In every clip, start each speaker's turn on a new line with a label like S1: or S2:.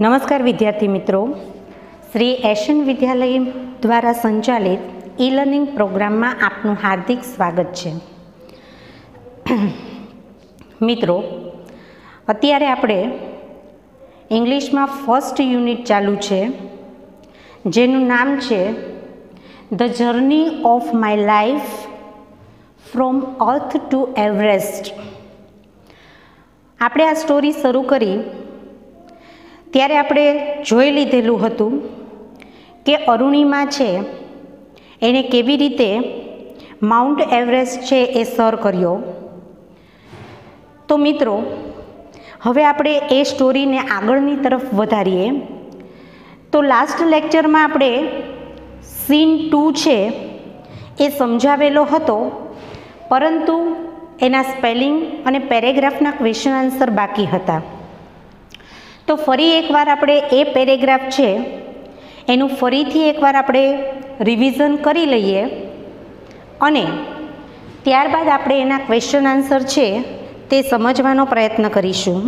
S1: નમસ્કાર વિદ્યાર્થી મિત્રો, શ્રી એશિયન વિદ્યાલય દ્વારા સંચાલિત ઈ લર્નિંગ પ્રોગ્રામમાં આપનું હાર્દિક સ્વાગત છે. મિત્રો, અત્યારે આપણે ઇંગ્લિશમાં ફર્સ્ટ યુનિટ ચાલુ છે, જેનું નામ છે the journey of my life from earth two Everest. આપણે આ સ્ટોરી શરૂ કરી ત્યારે આપણે જોઈ લીધેલું હતું કે અરુણિમા છે એને કેવી રીતે માઉન્ટ એવરેસ્ટ છે એ સર કર્યો. તો મિત્રો, હવે આપણે એ સ્ટોરીને આગળની તરફ વધારીએ. તો લાસ્ટ લેક્ચરમાં આપણે સીન 2 છે એ સમજાવેલો હતો, પરંતુ એના સ્પેલિંગ અને પેરેગ્રાફના ક્વેશ્ચન આન્સર બાકી હતા. તો ફરી એકવાર આપણે એ પેરેગ્રાફ છે એનું ફરીથી એકવાર આપણે રિવિઝન કરી લઈએ અને ત્યારબાદ આપણે એના ક્વેશ્ચન આન્સર છે તે સમજવાનો પ્રયત્ન કરીશું.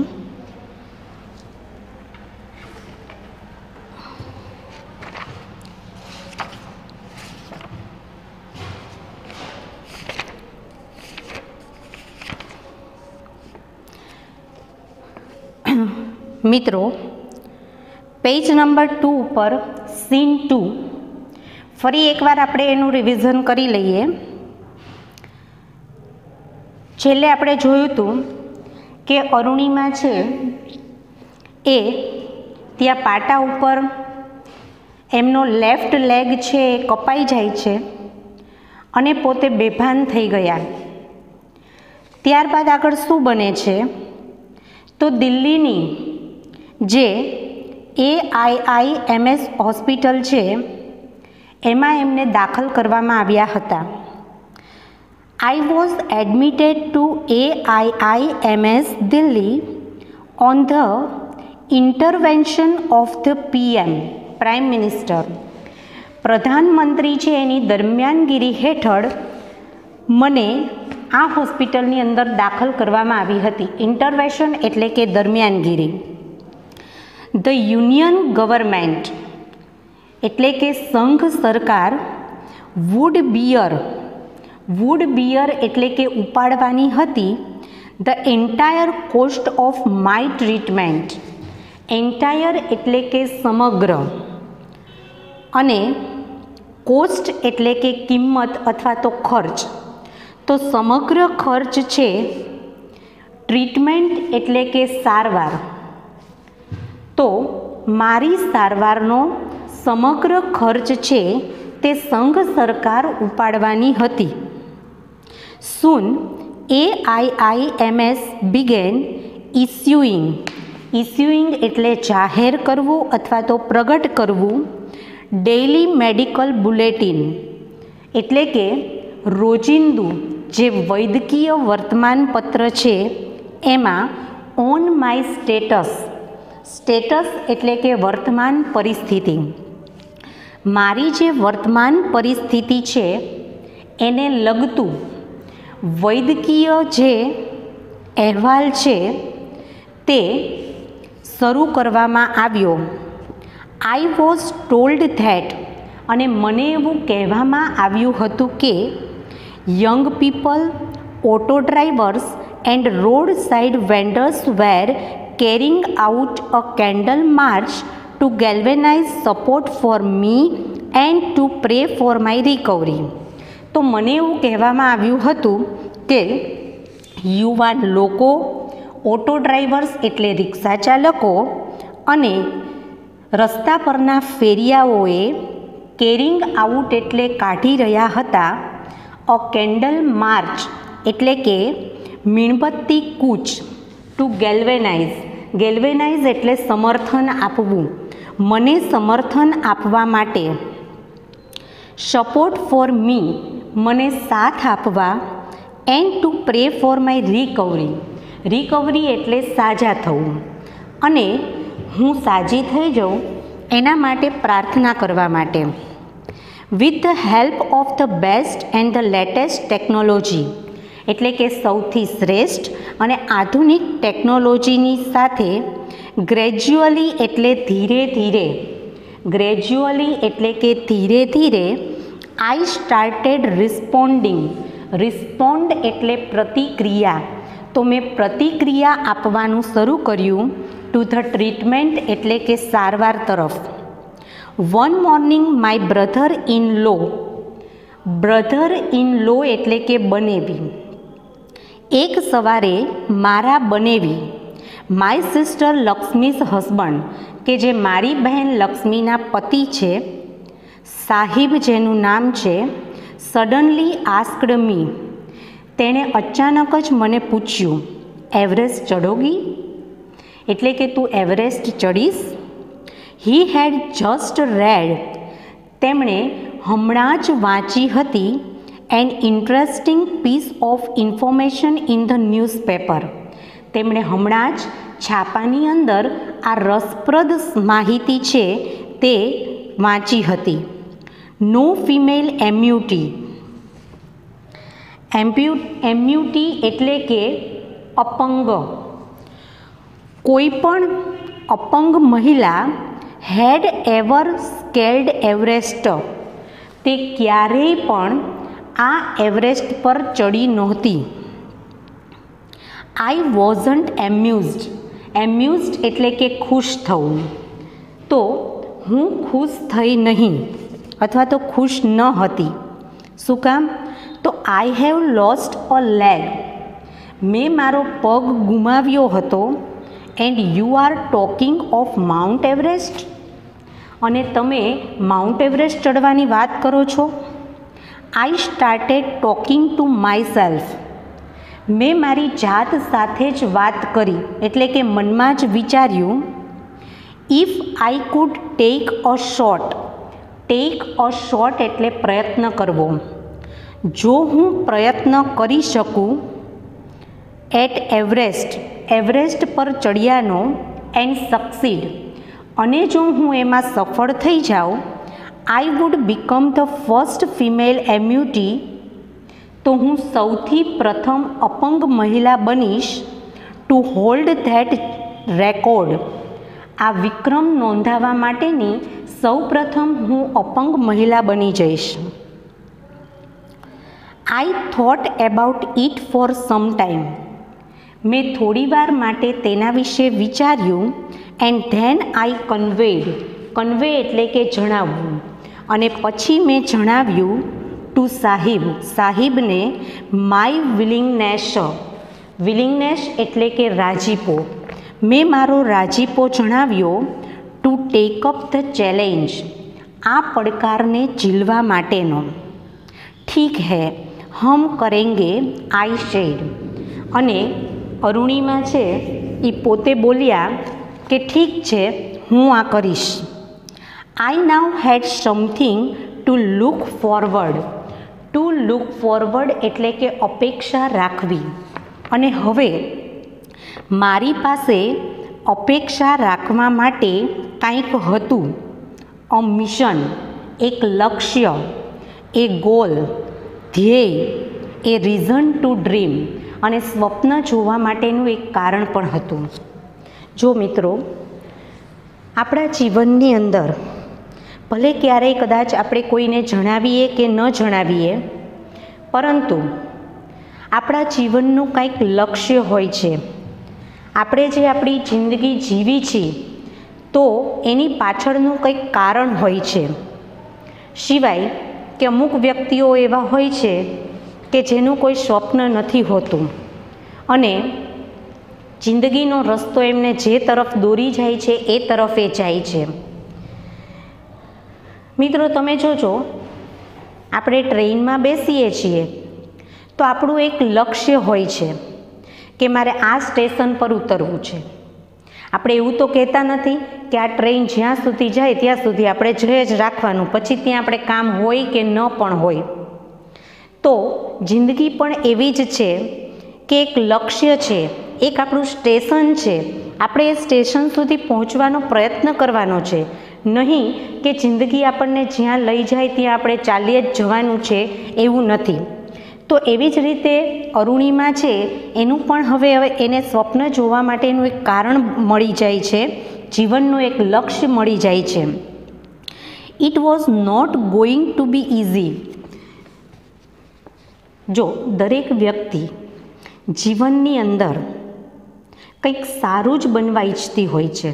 S1: મિત્રો, પેજ નંબર 2 ઉપર સીન 2 ફરી એકવાર આપણે એનું રિવિઝન કરી લઈએ. છેલ્લે આપણે જોયું હતું કે અરુણિમા છે એ ત્યાં પાટા ઉપર એમનો લેફ્ટ લેગ છે એ કપાઈ જાય છે અને પોતે બેભાન થઈ ગયા. ત્યારબાદ આગળ શું બને છે? તો દિલ્હીની જે AIIMS હોસ્પિટલ છે એમાં એમને દાખલ કરવામાં આવ્યા હતા. I was admitted to AIIMS Delhi on the intervention of the PM, Prime Minister. પ્રધાનમંત્રી છે એની દરમિયાનગીરી હેઠળ મને આ હોસ્પિટલની અંદર દાખલ કરવામાં આવી હતી. ઇન્ટરવેન્શન એટલે કે દરમિયાનગીરી. ધ યુનિયન ગવર્મેન્ટ એટલે કે સંઘ સરકાર વુડ બિયર એટલે કે ઉપાડવાની હતી the entire cost of my treatment. Entire એટલે કે સમગ્ર અને કોસ્ટ એટલે કે કિંમત અથવા તો ખર્ચ. તો સમગ્ર ખર્ચ છે, ટ્રીટમેન્ટ એટલે કે સારવાર. તો મારી સારવારનો સમગ્ર ખર્ચ છે તે સંઘ સરકાર ઉપાડવાની હતી. Soon AIIMS began issuing એટલે જાહેર કરવું અથવા તો પ્રગટ કરવું ડેઇલી મેડિકલ બુલેટિન એટલે કે રોજિંદુ જે વૈદ્યકીય વર્તમાનપત્ર છે એમાં ઓન માય સ્ટેટસ એટલે કે વર્તમાન પરિસ્થિતિ, મારી જે વર્તમાન પરિસ્થિતિ છે એને લગતું વૈદ્યકીય જે અહેવાલ છે તે શરૂ કરવામાં આવ્યો. આઈ વોઝ ટોલ્ડ ધેટ અને મને એવું કહેવામાં આવ્યું હતું કે young people, auto drivers and road side vendors were carrying out a candle march to galvanize support for me and to pray for my recovery. તો મને એવું કહેવામાં આવ્યું હતું કે યુવાન લોકો, ઓટો ડ્રાઈવર્સ એટલે રિક્ષા ચાલકો અને રસ્તા પરના ફેરિયાઓએ કેરિંગ આઉટ એટલે કાઢી રહ્યા હતા અ કેન્ડલ માર્ચ એટલે કે મીણબત્તી કૂચ ટુ ગેલ્વેનાઇઝ એટલે સમર્થન આપવું, મને સમર્થન આપવા માટે. સપોર્ટ ફોર મી મને સાથ આપવા and to pray for my recovery એટલે સાજા થવું અને હું સાજી થઈ જાઉં એના માટે પ્રાર્થના કરવા માટે. With the help of the best and the latest technology એટલે કે સૌથી શ્રેષ્ઠ અને આધુનિક ટેકનોલોજીની સાથે ગ્રેજ્યુઅલી એટલે ધીરે ધીરે, ગ્રેજ્યુઅલી એટલે કે ધીરે ધીરે આઈ સ્ટાર્ટેડ રિસ્પોન્ડિંગ, રિસ્પોન્ડ એટલે પ્રતિક્રિયા, તો મેં પ્રતિક્રિયા આપવાનું શરૂ કર્યું ટુ ધ ટ્રીટમેન્ટ એટલે કે સારવાર તરફ. One morning my brother in law, brother in law એટલે કે બનેવી, એક સવારે મારા બનેવી, માય સિસ્ટર લક્ષ્મીઝ હસબન્ડ કે જે મારી બહેન લક્ષ્મીના પતિ છે, સાહિબ જેનું નામ છે, સડનલી આસ્કડ મી, તેણે અચાનક જ મને પૂછ્યું, એવરેસ્ટ ચઢોગી, એટલે કે તું એવરેસ્ટ ચડીશ. હી હેડ જસ્ટ રેડ, તેમણે હમણાં જ વાંચી હતી an interesting piece of information in the newspaper, તેમણે હમણાં જ છાપાની અંદર આ રસપ્રદ માહિતી છે તે વાંચી હતી. નો ફિમેલ એમ્યુટી, એમ્યુટી એટલે કે અપંગ, કોઈ પણ અપંગ મહિલા હેડ એવર સ્કેલ્ડ એવરેસ્ટ, તે ક્યારેય પણ આ એવરેસ્ટ પર ચડી નહોતી. આઈ વોઝન્ટ એમ્યુઝડ, એમ્યુઝડ એટલે કે ખુશ થવું, તો હું ખુશ થઈ નહીં અથવા તો ખુશ ન હતી. શું કામ? તો I have lost a leg, મેં મારો પગ ગુમાવ્યો હતો. And you are talking of mount Everest, અને તમે માઉન્ટ એવરેસ્ટ ચડવાની વાત કરો છો. I started talking to myself, મેં મારી જાત સાથે જ વાત કરી એટલે કે મનમાં જ વિચાર્યું. If I could take a shot, take a shot એટલે પ્રયત્ન કરવો, જો હું પ્રયત્ન કરી શકું એટ એવરેસ્ટ, એવરેસ્ટ પર ચડિયાનો, એન્ડ સક્સીડ, અને જો હું એમાં સફળ થઈ જાઉં, I would become the first female amputee, તો હું સૌથી પ્રથમ અપંગ મહિલા બનીશ. ટુ હોલ્ડ ધેટ રેકોર્ડ, આ વિક્રમ નોંધાવવા માટેની સૌ પ્રથમ હું અપંગ મહિલા બની જઈશ. I thought about it for some time, મેં થોડી વાર માટે તેના વિશે વિચાર્યું. And then I conveyed, convey એટલે કે જણાવવું, અને પછી મેં જણાવ્યું ટુ સાહિબ, સાહિબને માય વિલિંગનેસ, વિલિંગનેસ એટલે કે રાજીપો, મેં મારો રાજીપો જણાવ્યો to take up the challenge, આ પડકારને ઝીલવા માટેનો. ઠીક હે હમ કરેંગે, આઈ સેડ, અને અરુણિમા છે એ પોતે બોલ્યા કે ઠીક છે હું આ કરીશ. I now had something to look forward, to look forward એટલે કે અપેક્ષા રાખવી, અને હવે મારી પાસે અપેક્ષા રાખવા માટે કંઈક હતું. અ મિશન, એક લક્ષ્ય, એ ગોલ, ધ્યેય, એ રીઝન ટુ ડ્રીમ, અને સ્વપ્ન જોવા માટેનું એક કારણ પણ હતું. જો મિત્રો, આપણા જીવનની અંદર ભલે ક્યારેય કદાચ આપણે કોઈને જણાવીએ કે ન જણાવીએ, પરંતુ આપણા જીવનનું કંઈક લક્ષ્ય હોય છે. આપણે જે આપણી જિંદગી જીવી છીએ તો એની પાછળનું કંઈક કારણ હોય છે. સિવાય કે અમુક વ્યક્તિઓ એવા હોય છે કે જેનું કોઈ સ્વપ્ન નથી હોતું, અને જિંદગીનો રસ્તો એમને જે તરફ દોરી જાય છે એ તરફ એ જાય છે. મિત્રો, તમે જોજો, આપણે ટ્રેનમાં બેસીએ છીએ તો આપણું એક લક્ષ્ય હોય છે કે મારે આ સ્ટેશન પર ઉતરવું છે. આપણે એવું તો કહેતા નથી કે આ ટ્રેન જ્યાં સુધી જાય ત્યાં સુધી આપણે જઈ જ રાખવાનું, પછી ત્યાં આપણે કામ હોય કે ન પણ હોય. તો જિંદગી પણ એવી જ છે કે એક લક્ષ્ય છે, એક આપણું સ્ટેશન છે, આપણે એ સ્ટેશન સુધી પહોંચવાનો પ્રયત્ન કરવાનો છે. નહીં કે જિંદગી આપણને જ્યાં લઈ જાય ત્યાં આપણે ચાલીએ જ જવાનું છે, એવું નથી. તો એવી જ રીતે અરુણિમા છે એનું પણ હવે એને સ્વપ્ન જોવા માટેનું એક કારણ મળી જાય છે, જીવનનું એક લક્ષ્ય મળી જાય છે. It was not going to be easy. જો દરેક વ્યક્તિ જીવનની અંદર કંઈક સારું જ બનવા ઈચ્છતી હોય છે,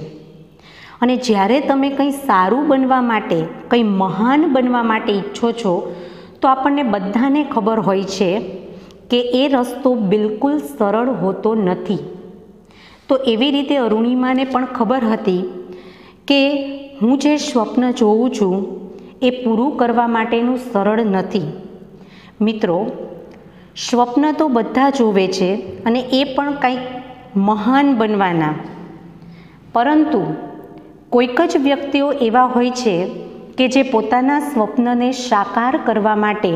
S1: અને જ્યારે તમે કંઈ સારું બનવા માટે, કંઈ મહાન બનવા માટે ઈચ્છો છો તો આપણને બધાને ખબર હોય છે કે એ રસ્તો બિલકુલ સરળ હોતો નથી. તો એવી રીતે અરુણિમાને પણ ખબર હતી કે હું જે સ્વપ્ન જોઉં છું એ પૂરું કરવા માટેનું સરળ નથી. મિત્રો, સ્વપ્ન તો બધા જોવે છે અને એ પણ કંઈક મહાન બનવાના, પરંતુ કોઈક જ વ્યક્તિઓ એવા હોય છે કે જે પોતાના સ્વપ્નને સાકાર કરવા માટે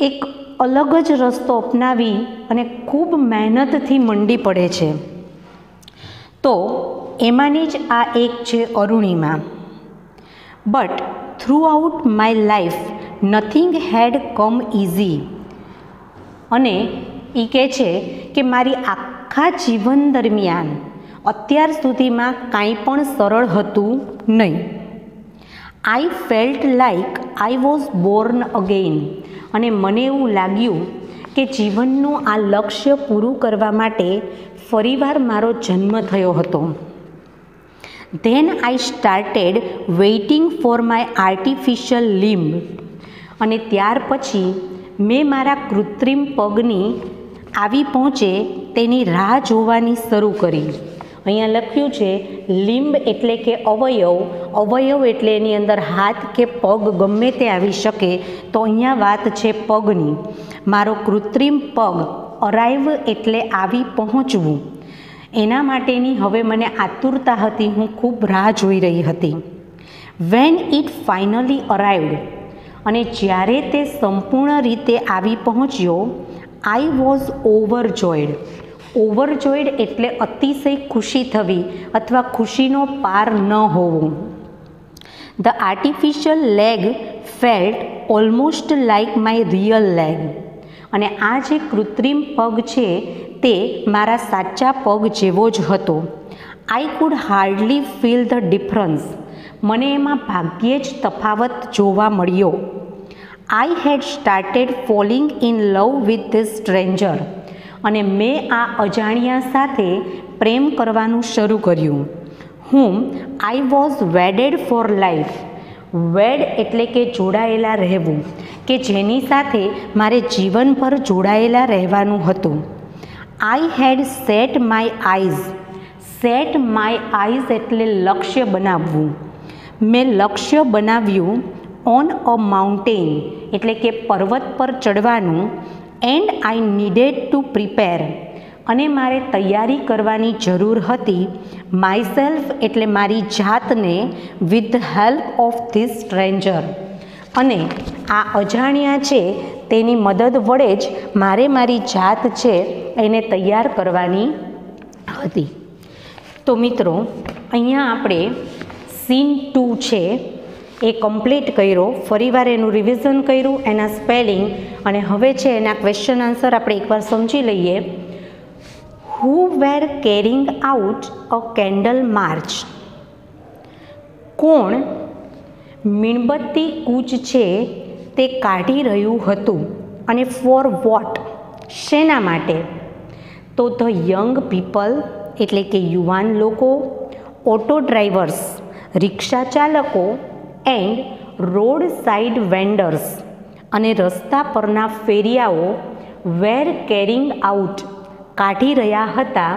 S1: એક અલગ જ રસ્તો અપનાવી અને ખૂબ મહેનતથી મંડી પડે છે. તો એમાંની જ આ એક છે Arunima. But throughout my life nothing had come easy. અને એ કહે છે કે મારી આખા જીવન દરમિયાન અત્યાર સુધીમાં કાંઈ પણ સરળ હતું નહીં. આઈ felt like I was Born again. અને મને એવું લાગ્યું કે જીવનનું આ લક્ષ્ય પૂરું કરવા માટે ફરીવાર મારો જન્મ થયો હતો. Then I started waiting for my artificial limb. અને ત્યાર પછી મેં મારા કૃત્રિમ પગની આવી પહોંચે તેની રાહ જોવાની શરૂ કરી. અહીંયા લખ્યું છે લિમ્બ એટલે કે અવયવ. અવયવ એટલે એની અંદર હાથ કે પગ ગમે તે આવી શકે, તો અહીંયા વાત છે પગની. મારો કૃત્રિમ પગ, અરાઇવ એટલે આવી પહોંચવું, એના માટેની હવે મને આતુરતા હતી, હું ખૂબ રાહ જોઈ રહી હતી. When it finally arrived. અને જ્યારે તે સંપૂર્ણ રીતે આવી પહોંચ્યો, આઈ વોઝ ઓવરજોયડ. ઓવરજોયડ એટલે અતિશય ખુશી થવી અથવા ખુશીનો પાર ન હોવો. The artificial leg felt almost like my real leg. અને આ જે કૃત્રિમ પગ છે તે મારા સાચા પગ જેવો જ હતો. I could hardly feel the difference. મને એમાં ભાગ્યે જ તફાવત જોવા મળ્યો. I had started falling in love with this stranger. અને મેં આ અજાણ્યા સાથે પ્રેમ કરવાનું શરૂ કર્યું. હું આઈ વોઝ વેડેડ ફોર લાઈફ. વેડ એટલે કે જોડાયેલા રહેવું, કે જેની સાથે મારે જીવનભર જોડાયેલા રહેવાનું હતું. I had set my eyes. Set my eyes એટલે લક્ષ્ય બનાવવું. મેં લક્ષ્ય બનાવ્યું ઓન અ માઉન્ટેન એટલે કે પર્વત પર ચડવાનું. And I needed to prepare. અને મારે તૈયારી કરવાની જરૂર હતી. માયસેલ્ફ એટલે મારી જાતને with the help of this stranger. અને આ અજાણ્યા છે તેની મદદ વડે જ મારે મારી જાત છે એને તૈયાર કરવાની હતી. તો મિત્રો, અહીંયા આપણે સીન 2 છે એ કમ્પ્લીટ કર્યો. ફરીવાર એનું રિવિઝન કર્યું, એના સ્પેલિંગ, અને હવે છે એના ક્વેશ્ચન આન્સર આપણે એકવાર સમજી લઈએ. Who were carrying out a candle march. કોણ મીણબત્તી કૂચ છે તે કાઢી રહ્યું હતું, અને ફોર વોટ શેના માટે? તો ધ યંગ પીપલ એટલે કે યુવાન લોકો, ઓટો ડ્રાઈવર્સ રિક્ષા ચાલકો, એન્ડ રોડ સાઇડ વેન્ડર્સ અને રસ્તા પરના ફેરિયાઓ વેર કેરિંગ આઉટ કાઢી રહ્યા હતા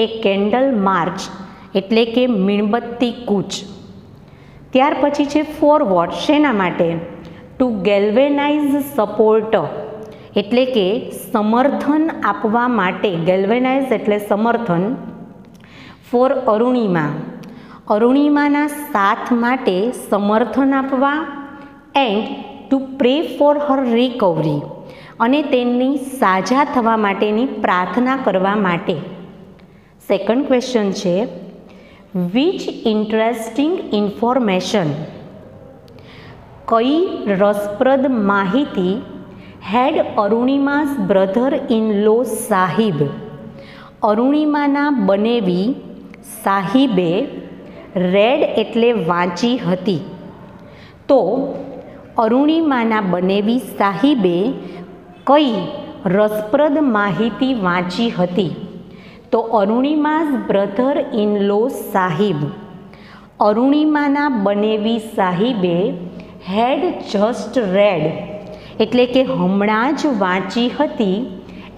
S1: એ કેન્ડલ માર્ચ એટલે કે મીણબત્તી કૂચ. ત્યાર પછી છે ફોર વોટ શેના માટે? ટુ ગેલ્વેનાઇઝ સપોર્ટ એટલે કે સમર્થન આપવા માટે. ગેલ્વેનાઇઝ એટલે સમર્થન. ફોર અરુણિમા, અરુણિમાના સાથ માટે સમર્થન આપવા. And to pray for her recovery અને તેમની સાજા થવા માટેની પ્રાર્થના કરવા માટે. સેકન્ડ ક્વેશ્ચન છે વિચ ઇન્ટરેસ્ટિંગ ઇન્ફોર્મેશન કઈ રસપ્રદ માહિતી had Arunima's brother in law Sahib, અરુણિમાના બનેવી સાહિબે રેડ એટલે વાંચી હતી. તો અરુણિમાના બનેવી સાહિબે કઈ રસપ્રદ માહિતી વાંચી હતી? તો Arunima's brother in law Sahib, અરુણિમાના બનેવી સાહિબે હેડ જસ્ટ રેડ એટલે કે હમણાં જ વાંચી હતી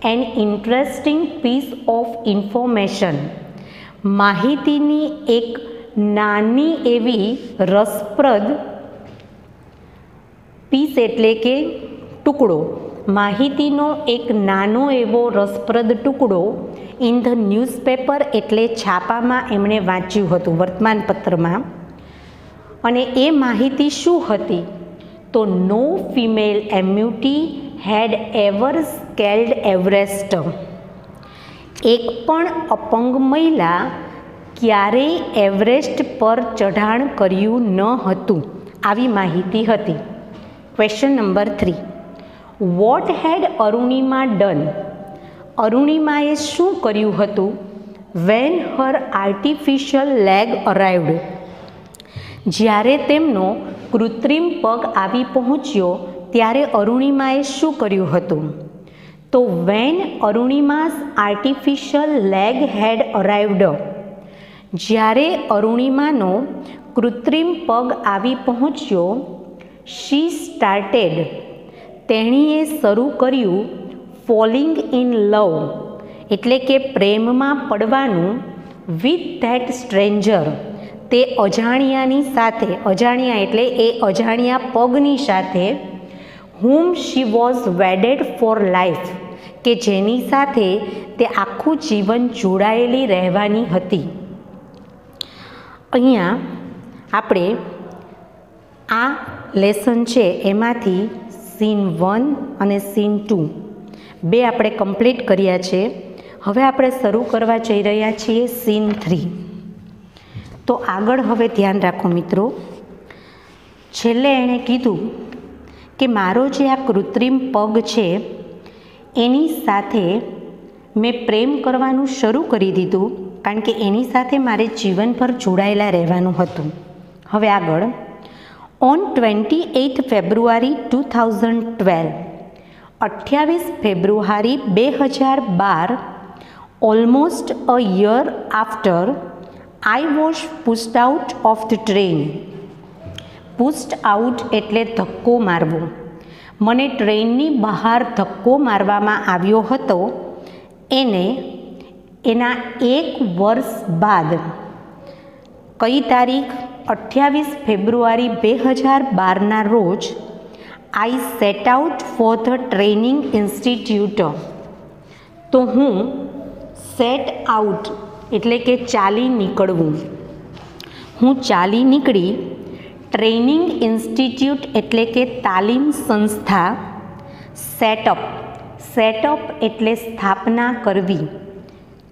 S1: an interesting piece of information, માહિતીની એક નાની એવી રસપ્રદ પીસ એટલે કે ટુકડો, માહિતીનો એક નાનો એવો રસપ્રદ ટુકડો ઇન ધ ન્યૂઝપેપર એટલે છાપામાં એમણે વાંચ્યું હતું, વર્તમાનપત્રમાં. અને એ માહિતી શું હતી? તો નો ફિમેલ એમ્યુટી હેડ એવર સ્કેલ્ડ એવરેસ્ટ, એક પણ અપંગ મહિલા ક્યારેય એવરેસ્ટ પર ચઢાણ કર્યું ન હતું, આવી માહિતી હતી. Question number 3, what had Arunima done, અરુણિમાએ શું કર્યું હતું? When her artificial leg arrived, જ્યારે તેમનો કૃત્રિમ પગ આવી પહોંચ્યો ત્યારે અરુણિમાએ શું કર્યું હતું? તો વેન અરુણિમાસ આર્ટિફિશિયલ લેગ હેડ અરાઇવ્ડ, જ્યારે અરુણિમાનો કૃત્રિમ પગ આવી પહોંચ્યો, શી સ્ટાર્ટેડ, તેણીએ શરૂ કર્યું ફોલિંગ ઇન લવ એટલે કે પ્રેમમાં પડવાનું, વિથ ધેટ સ્ટ્રેન્જર, તે અજાણ્યાની સાથે, અજાણ્યા એટલે એ અજાણ્યા પગની સાથે, whom she was wedded for life, કે જેની સાથે તે આખું જીવન જોડાયેલી રહેવાની હતી. અહીંયા આપણે આ લેસન છે એમાંથી સીન 1 અને સીન 2 બે આપણે કમ્પ્લીટ કર્યા છે. હવે આપણે શરૂ કરવા જઈ રહ્યા છીએ સીન 3. તો આગળ હવે ધ્યાન રાખો મિત્રો, છેલ્લે એણે કીધું કે મારો જે આ કૃત્રિમ પગ છે એની સાથે મેં પ્રેમ કરવાનું શરૂ કરી દીધું, કારણ કે એની સાથે મારે જીવનભર જોડાયેલા રહેવાનું હતું. હવે આગળ, on 28 February 2012, 28 February 2012, almost a year after I was pushed out of the train. pushed out એટલે ધક્કો મારવો. મને ટ્રેનની બહાર ધક્કો મારવામાં આવ્યો હતો. એના 1 વર્ષ બાદ, કઈ તારીખ? 28 ફેબ્રુઆરી 2012ના રોજ I set out for the training institute. તો હું સેટ આઉટ એટલે કે ચાલી નીકળવું, હું ચાલી નીકળી. ટ્રેનિંગ ઇન્સ્ટિટ્યૂટ એટલે કે તાલીમ સંસ્થા. સેટઅપ, સેટઅપ એટલે સ્થાપના કરવી.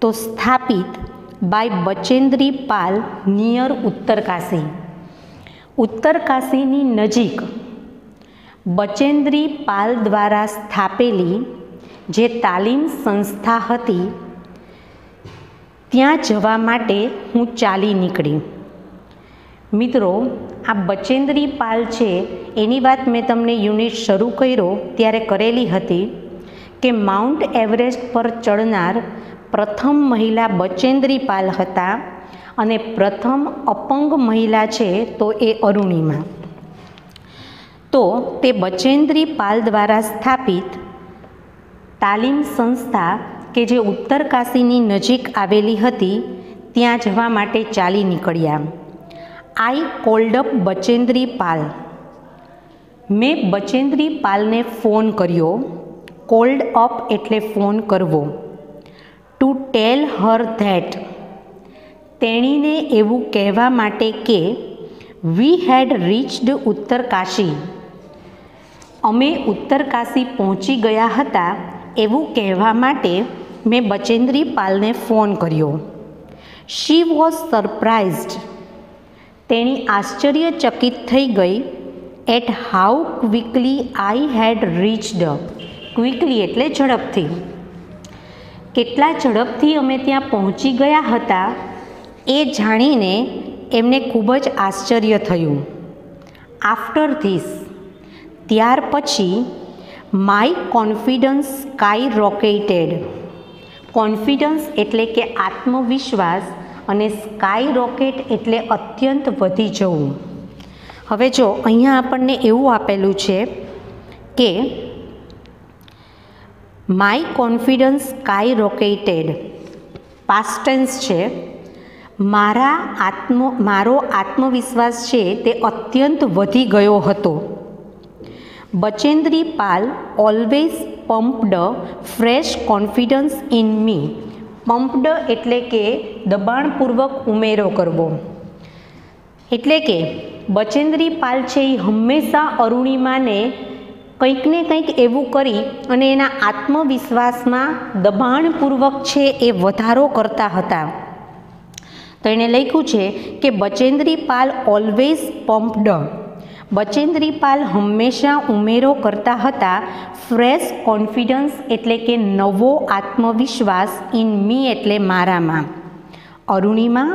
S1: તો સ્થાપિત બાય બચેન્દ્રી પાલ નિયર ઉત્તરકાશી, ઉત્તરકાશીની નજીક બચેન્દ્રી પાલ દ્વારા સ્થાપેલી જે તાલીમ સંસ્થા હતી ત્યાં જવા માટે હું ચાલી નીકળી. મિત્રો, આ બચેન્દ્રી પાલ છે એની વાત મેં તમને યુનિટ શરૂ કર્યો ત્યારે કરેલી હતી કે માઉન્ટ એવરેસ્ટ પર ચડનાર પ્રથમ મહિલા બચેન્દ્રી પાલ હતા અને પ્રથમ અપંગ મહિલા છે તો એ અરુણિમા. તો તે બચેન્દ્રી પાલ દ્વારા સ્થાપિત તાલીમ સંસ્થા કે જે ઉત્તરકાશીની નજીક આવેલી હતી ત્યાં જવા માટે ચાલી નીકળ્યા. આઈ કોલ્ડ અપ બચેન્દ્રી પાલ, મેં બચેન્દ્રી પાલને ફોન કર્યો. કોલ્ડ અપ એટલે ફોન કરવો. ટુ ટેલ હર ધેટ, તેણીને એવું કહેવા માટે કે વી હેડ રીચ્ડ ઉત્તરકાશી, અમે ઉત્તરકાશી પહોંચી ગયા હતા એવું કહેવા માટે મેં બચેન્દ્રી પાલને ફોન કર્યો. શી વોઝ સરપ્રાઇઝડ, તેણી આશ્ચર્યચકિત થઈ ગઈ. At how quickly I had reached. Quickly એટલે ઝડપથી. કેટલા ઝડપથી અમે ત્યાં પહોંચી ગયા હતા એ જાણીને એમને ખૂબ જ આશ્ચર્ય થયું. આફ્ટર ધીસ, ત્યાર પછી, માય કોન્ફિડન્સ સ્કાય રોકેટેડ. કોન્ફિડન્સ એટલે કે આત્મવિશ્વાસ અને સ્કાય રોકેટ એટલે અત્યંત વધી જવું. હવે જો અહીંયા આપણને એવું આપેલું છે કે my confidence skyrocketed past tense છે. મારો આત્મવિશ્વાસ છે તે અત્યંત વધી ગયો હતો. Bachendri Pal always pumped fresh confidence in me. Pumped એટલે કે દબાણપૂર્વક ઉમેરો કરવો. એટલે કે બચેન્દ્રી પાલ છે એ હંમેશા અરુણિમાને કંઈક ને કંઈક એવું કરી અને એના આત્મવિશ્વાસમાં દબાણપૂર્વક છે એ વધારો કરતા હતા. તો એણે લખ્યું છે કે બચેન્દ્રી પાલ ઓલવેઝ પમ્પ્ડ. બચેન્દ્રી પાલ હંમેશા ઉમેરો કરતા હતા ફ્રેશ કોન્ફિડન્સ એટલે કે નવો આત્મવિશ્વાસ ઇન મી એટલે મારામાં. Arunima,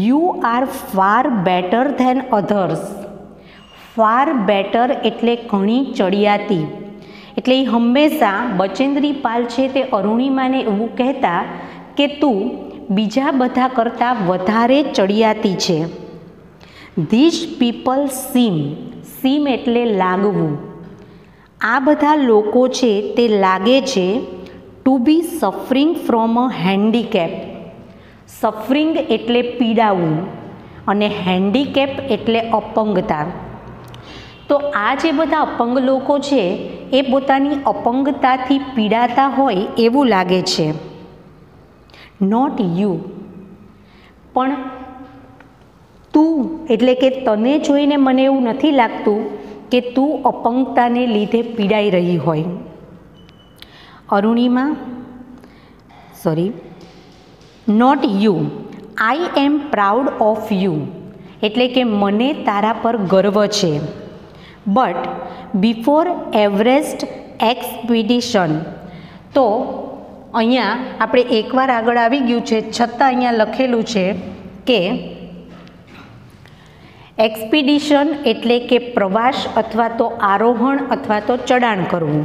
S1: you are far better than others. Far better એટલે ઘણી ચડિયાતી. એટલે એ હંમેશા બચેન્દ્રી પાલ છે તે અરુણિમાને એવું કહેતા કે તું બીજા બધા કરતાં વધારે ચડિયાતી છે. ધીસ પીપલ સીમ એટલે લાગવું. આ બધા લોકો છે તે લાગે છે to be suffering from a handicap. Suffering એટલે પીડાવું અને હેન્ડીકેપ એટલે અપંગતા. તો આ જે બધા અપંગ લોકો છે એ પોતાની અપંગતાથી પીડાતા હોય એવું લાગે છે. નોટ યુ, પણ તું એટલે કે તને જોઈને મને એવું નથી લાગતું કે તું અપંગતાને લીધે પીડાઈ રહી હોય. Arunima, not you, I am proud of you. એટલે કે મને તારા પર ગર્વ છે. But before Everest expedition. તો અહીંયા આપણે એકવાર આગળ આવી ગયું છે છતાં અહીંયા લખેલું છે કે એક્સપિડિશન એટલે કે પ્રવાસ અથવા તો આરોહણ અથવા તો ચડાણ કરવું.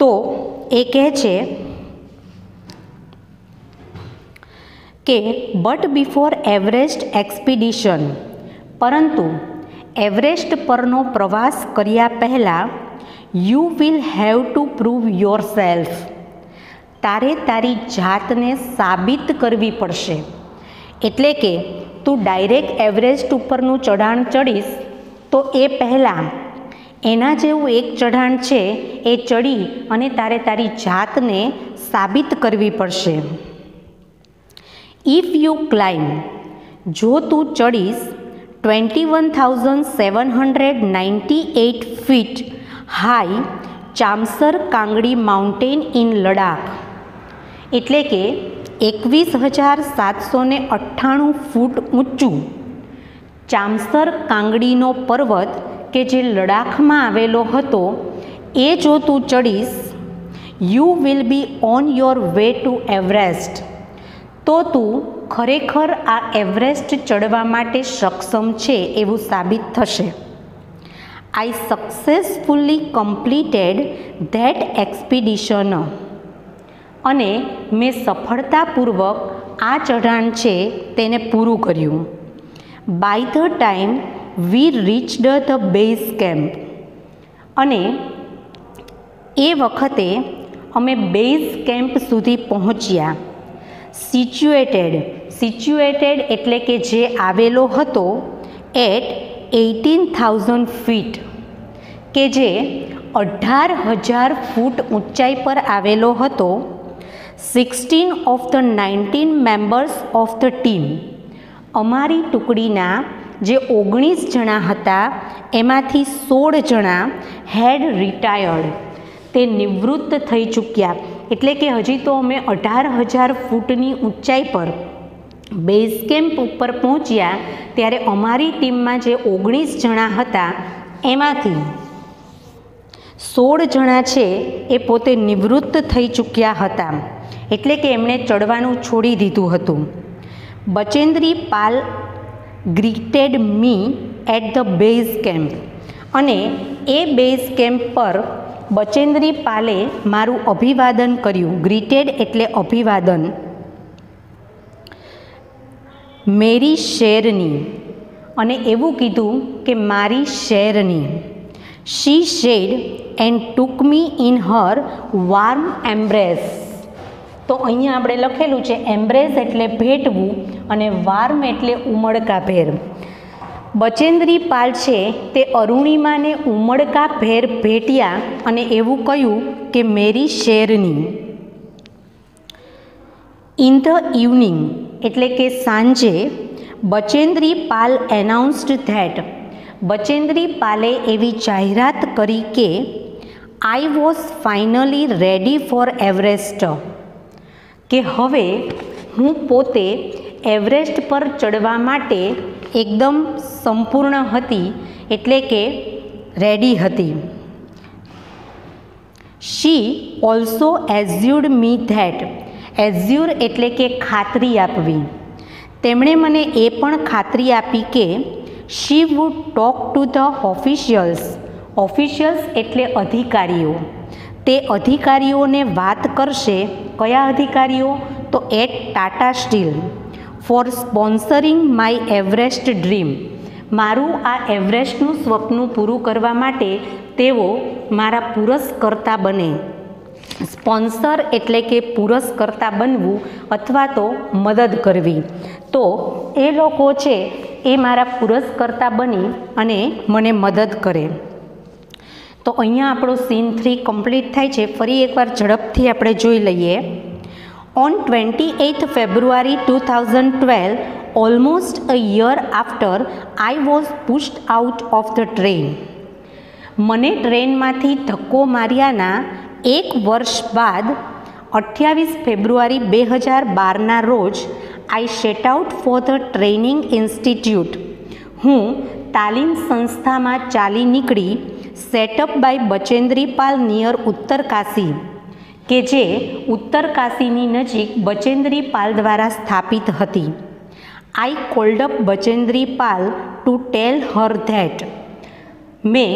S1: તો એ કહે છે કે બટ બિફોર એવરેસ્ટ એક્સપિડિશન, પરંતુ એવરેસ્ટ પરનો પ્રવાસ કર્યા પહેલાં you will have to prove your self. તારે તારી જાતને સાબિત કરવી પડશે. એટલે કે તું ડાયરેક્ટ એવરેસ્ટ ઉપરનું ચઢાણ ચડીશ તો એ પહેલાં એના જેવું એક ચઢાણ છે એ ચડી અને તારે તારી જાતને સાબિત કરવી પડશે. ઇફ યુ ક્લાઇમ્બ, જો તું ચડીશ 21,798 feet high Chamser Kangri mountain in Ladakh. એટલે કે 21,798 ફૂટ ઊંચું ચામસર કાંગડીનો પર્વત કે જે લડાખમાં આવેલો હતો એ જો તું ચડીશ, you will be on your way to Everest. તો તું ખરેખર આ એવરેસ્ટ ચડવા માટે સક્ષમ છે એવું સાબિત થશે. I successfully completed that expedition. અને મેં સફળતાપૂર્વક આ ચઢાણ છે તેને પૂરું કર્યું. By the time we reached the base camp. અને એ વખતે અમે બેઝ કેમ્પ સુધી પહોંચ્યા. સિચ્યુએટેડ એટલે કે જે આવેલો હતો એટ 18,000 ફીટ, કે જે 18,000 ફૂટ ઊંચાઈ પર આવેલો હતો. 16 of the 19 members of the team. અમારી ટુકડીના જે 19 જણા હતા એમાંથી 16 જણા હેડ રિટાયર્ડ. તે નિવૃત્ત થઈ ચૂક્યા. એટલે કે હજી તો અમે 18,000 ફૂટની ઊંચાઈ પર બેઝ કેમ્પ ઉપર પહોંચ્યા ત્યારે અમારી ટીમમાં જે 19 જણા હતા એમાંથી 16 જણા છે એ પોતે નિવૃત્ત થઈ ચૂક્યા હતા, એટલે કે એમણે ચડવાનું છોડી દીધું હતું. Bachendri Pal greeted me at the base camp, અને એ બેઝ કેમ્પ પર બચેન્દ્રી પાલે મારું અભિવાદન કર્યું. ગ્રીટેડ એટલે અભિવાદન. મેરી શેરની, અને એવું કીધું કે મારી શેરની. She said and took me in her warm embrace. તો અહીંયા આપણે લખેલું છે એમ્બ્રેસ એટલે ભેટવું અને વાર્મ એટલે ઉમળકાભેર. બચેન્દ્રી પાલ છે તે અરુણિમાને ઉમળકાભેર ભેટ્યા અને એવું કહ્યું કે મેરી શેરની. ઇન ધ ઇવનિંગ એટલે કે સાંજે બચેન્દ્રી પાલ એનાઉન્સ્ડ ધેટ, બચેન્દ્રી પાલે એવી જાહેરાત કરી કે I was finally ready for Everest, કે હવે હું પોતે એવરેસ્ટ પર ચડવા માટે એકદમ સંપૂર્ણ હતી, એટલે કે રેડી હતી. શી ઓલ્સો એઝ્યુર્ડ મી ધેટ, એઝ્યુર એટલે કે ખાતરી આપવી. તેમણે મને એ પણ ખાતરી આપી કે she would talk to the officials, officials એટલે અધિકારીઓ, તે અધિકારીઓને વાત કરશે. કયા અધિકારીઓ? તો at Tata steel, for sponsoring my Everest dream, મારું આ એવરેસ્ટનું સ્વપ્ન પૂરું કરવા માટે તેઓ મારા પુરસ્કર્તા બને. સ્પોન્સર એટલે કે પુરસ્કર્તા બનવું અથવા તો મદદ કરવી. તો એ લોકો છે એ મારા પુરસ્કર્તા બની અને મને મદદ કરે. તો અહીંયા આપણો સીન 3 કમ્પ્લીટ થાય છે. ફરી એકવાર ઝડપથી આપણે જોઈ લઈએ. On 28th February 2012, almost a year after I was pushed out of the train, મને ટ્રેનમાંથી ધક્કો માર્યાના 1 વર્ષ બાદ 28 ફેબ્રુઆરી 2012ના રોજ I set out for the training institute, હું તાલીમ સંસ્થામાં ચાલી નીકળી. Set up by Bachendri Pal near Uttarkashi, કે જે ઉત્તરકાશીની નજીક બચેન્દ્રી પાલ દ્વારા સ્થાપિત હતી. I called up Bachendri Pal to tell her that, મેં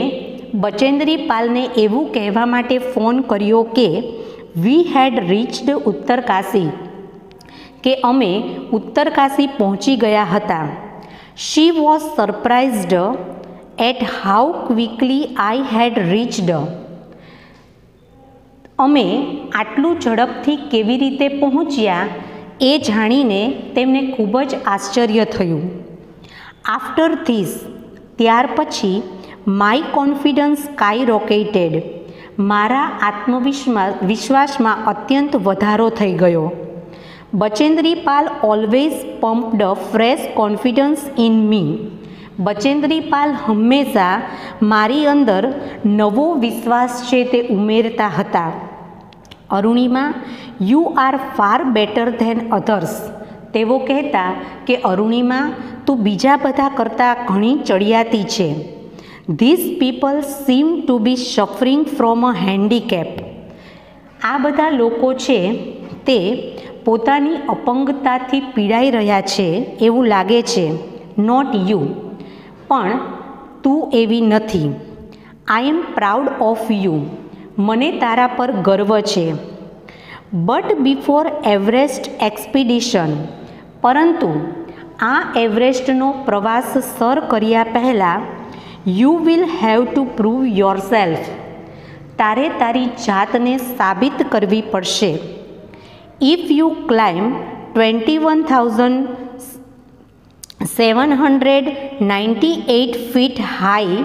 S1: બચેન્દ્રી પાલને એવું કહેવા માટે ફોન કર્યો કે વી હેડ રીચ્ડ ઉત્તરકાશી, કે અમે ઉત્તરકાશી પહોંચી ગયા હતા. She was surprised at how quickly I had reached, અમે આટલું ઝડપથી કેવી રીતે પહોંચ્યા એ જાણીને તેમને ખૂબ જ આશ્ચર્ય થયું. આફ્ટર ધીસ, ત્યાર પછી માય કોન્ફિડન્સ સ્કાય રોકેટેડ, મારા આત્મવિશ્વાસમાં અત્યંત વધારો થઈ ગયો. Bachendri Pal always pumped fresh confidence in me, Bachendri Pal હંમેશા મારી અંદર નવો વિશ્વાસ છે તે ઉમેરતા હતા. Arunima, you are far better than others, તેઓ કહેતા કે અરુણિમા, તું બીજા બધા કરતાં ઘણી ચડિયાતી છે. This people seem to be suffering from a handicap, આ બધા લોકો છે તે પોતાની અપંગતાથી પીડાઈ રહ્યા છે એવું લાગે છે. નોટ યુ, પણ તું એવી નથી. આઈ એમ પ્રાઉડ ઓફ યુ, મને તારા પર ગર્વ છે. બટ બિફોર એવરેસ્ટ એક્સપિડિશન, પરંતુ આ એવરેસ્ટનો પ્રવાસ સર કર્યા પહેલાં you will have to prove yourself, તારે તારી જાતને સાબિત કરવી પડશે. If you climb 21,798 feet high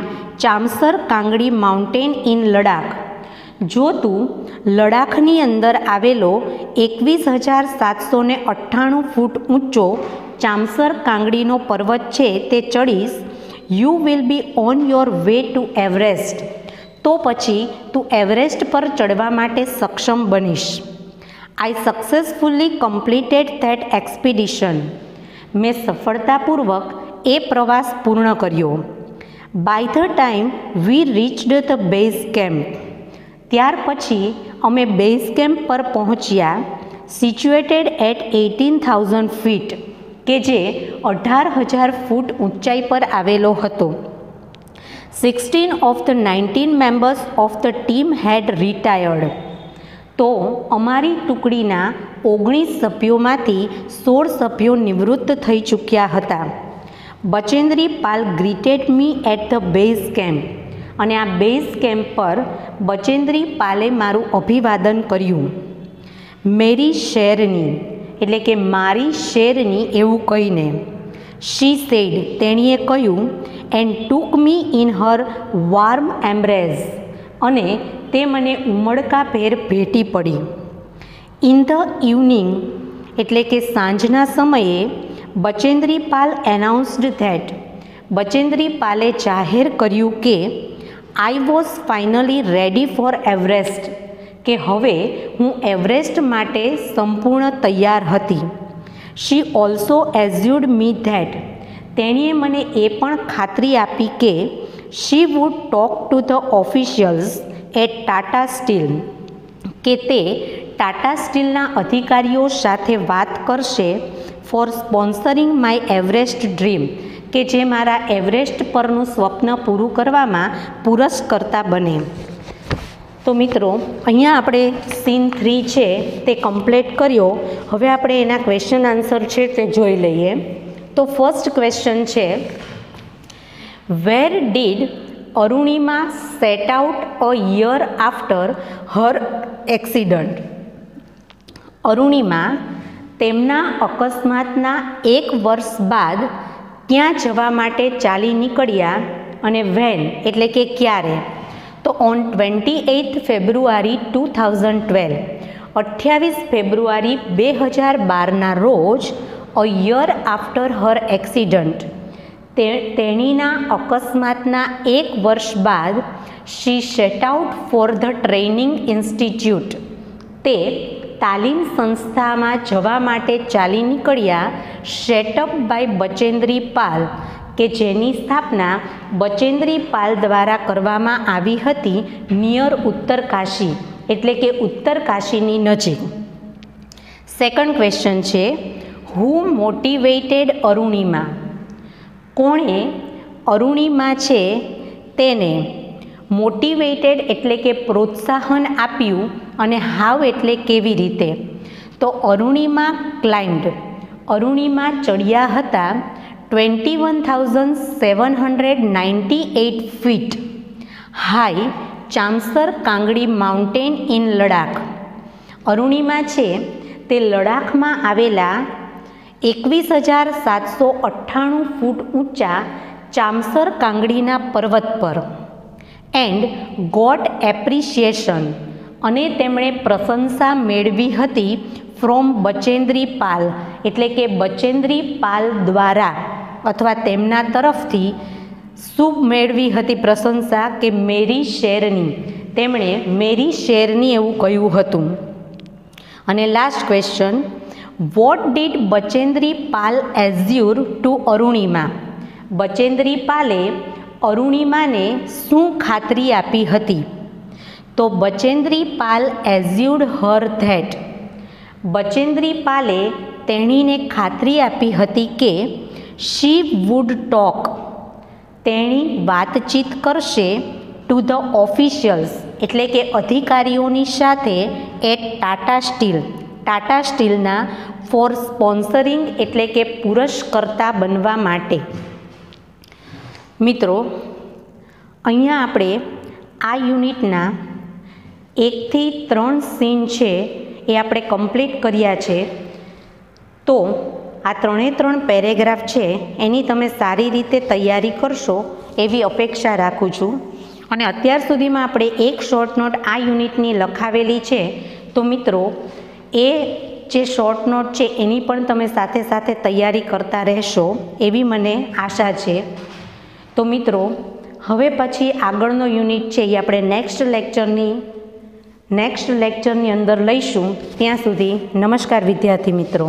S1: Chamser Kangri mountain in Ladakh, જો તું લડાખની અંદર આવેલો 21,798 ફૂટ ઊંચો ચામસર કાંગડીનો પર્વત છે તે ચડીશ, you will be on your way to Everest, તો પછી તું એવરેસ્ટ પર ચડવા માટે સક્ષમ બનીશ. I successfully completed that expedition, મેં સફળતાપૂર્વક એ પ્રવાસ પૂર્ણ કર્યો. By the time we reached the base camp, ત્યાર પછી અમે બેઝ કેમ્પ પર પહોંચ્યા, સિચ્યુએટેડ એટ 18,000 ફીટ, કે જે 18,000 ફૂટ ઊંચાઈ પર આવેલો હતો. 16 of the 19 members of the team had retired, તો અમારી ટુકડીના 19 સભ્યોમાંથી 16 સભ્યો નિવૃત્ત થઈ ચૂક્યા હતા. Bachendri Pal greeted me at the base camp, અને આ બેઝ કેમ્પ પર બચેન્દ્રી પાલે મારું અભિવાદન કર્યું. મેરી શેરની, એટલે કે મારી શેરની એવું કહીને. શી સેડ, તેણીએ કહ્યું. And took me in her warm embrace, અને તે મને ઉમળકાભેર ભેટી પડી. ઇન ધ ઇવનિંગ, એટલે કે સાંજના સમયે, બચેન્દ્રી પાલ એનાઉન્સ્ડ ધેટ, બચેન્દ્રી પાલે જાહેર કર્યું કે I was finally ready for Everest, કે હવે હું એવરેસ્ટ માટે સંપૂર્ણ તૈયાર હતી. શી ઓલ્સો એઝ્યુર્ડ મી ધેટ, તેણીએ મને એ પણ ખાતરી આપી કે she would talk to the officials at Tata steel, કે તે ટાટા સ્ટીલના અધિકારીઓ સાથે વાત કરશે for sponsoring my Everest dream, કે જે મારા એવરેસ્ટ પરનું સ્વપ્ન પૂરું કરવામાં પુરસ્કર્તા બને. તો મિત્રો, અહીંયા આપણે સીન 3 છે તે કમ્પ્લીટ કર્યો. હવે આપણે એના ક્વેશ્ચન આન્સર છે તે જોઈ લઈએ. તો ફર્સ્ટ ક્વેશ્ચન છે, where did Arunima set out a year after her accident? Arunima તેમના અકસ્માતના 1 વર્ષ બાદ ક્યાં જવા માટે ચાલી નીકળ્યા, અને વેન એટલે કે ક્યારે? તો ઓન 28 ફેબ્રુઆરી 2012, 28 ફેબ્રુઆરી 2012ના રોજ, a year after her accident, તેણીના અકસ્માતના 1 વર્ષ બાદ, she set out for the training institute, તે તાલીમ સંસ્થામાં જવા માટે ચાલી નીકળ્યા, સેટઅપ બાય બચેન્દ્રી પાલ, કે જેની સ્થાપના બચેન્દ્રી પાલ દ્વારા કરવામાં આવી હતી, નિયર ઉત્તરકાશી, એટલે કે ઉત્તરકાશીની નજીક. સેકન્ડ ક્વેશ્ચન છે, હુ મોટિવેટેડ અરુણિમા? કોણે અરુણિમા છે તેને મોટિવેટેડ એટલે કે પ્રોત્સાહન આપ્યું, અને હાવ એટલે કેવી રીતે? તો અરુણિમા ક્લાઇમ્ડ, અરુણિમા ચડ્યા હતા 21,798 feet high Chamser Kangri mountain in Ladakh. Arunima છે તે લડાખમાં આવેલા 21,798 ફૂટ ઊંચા ચામસર કાંગડીના પર્વત પર. એન્ડ ગોટ એપ્રિશિએશન, અને તેમણે પ્રશંસા મેળવી હતી ફ્રોમ બચેન્દ્રી પાલ, એટલે કે બચેન્દ્રી પાલ દ્વારા અથવા તેમના તરફથી શું મેળવી હતી પ્રશંસા? કે મેરી શેરની, તેમણે મેરી શેરની એવું કહ્યું હતું. અને last question, what did Bachendri Pal assure to Arunima? Bachendri પાલે અરુણિમાને શું ખાતરી આપી હતી? તો Bachendri Pal assured her that, Bachendri પાલે તેણીને ખાતરી આપી હતી કે શી વુડ ટોક, તેણી વાતચીત કરશે ટુ ધ ઓફિશિયલ્સ, એટલે કે અધિકારીઓની સાથે, એટ ટાટા સ્ટીલ, ટાટા સ્ટીલના, ફોર સ્પોન્સરિંગ એટલે કે પુરસ્કર્તા બનવા માટે. મિત્રો, અહીંયા આપણે આ યુનિટના 1 થી 3 સીન છે એ આપણે કમ્પ્લીટ કર્યા છે. તો આ 3 પેરેગ્રાફ છે એની તમે સારી રીતે તૈયારી કરશો એવી અપેક્ષા રાખું છું. અને અત્યાર સુધીમાં આપણે એક શોર્ટ નોટ આ યુનિટની લખાવેલી છે. તો મિત્રો, એ જે શોર્ટ નોટ છે એની પણ તમે સાથે સાથે તૈયારી કરતા રહેશો એવી મને આશા છે. તો મિત્રો, હવે પછી આગળનો યુનિટ છે એ આપણે નેક્સ્ટ લેક્ચરની અંદર લઈશું. ત્યાં સુધી નમસ્કાર વિદ્યાર્થી મિત્રો.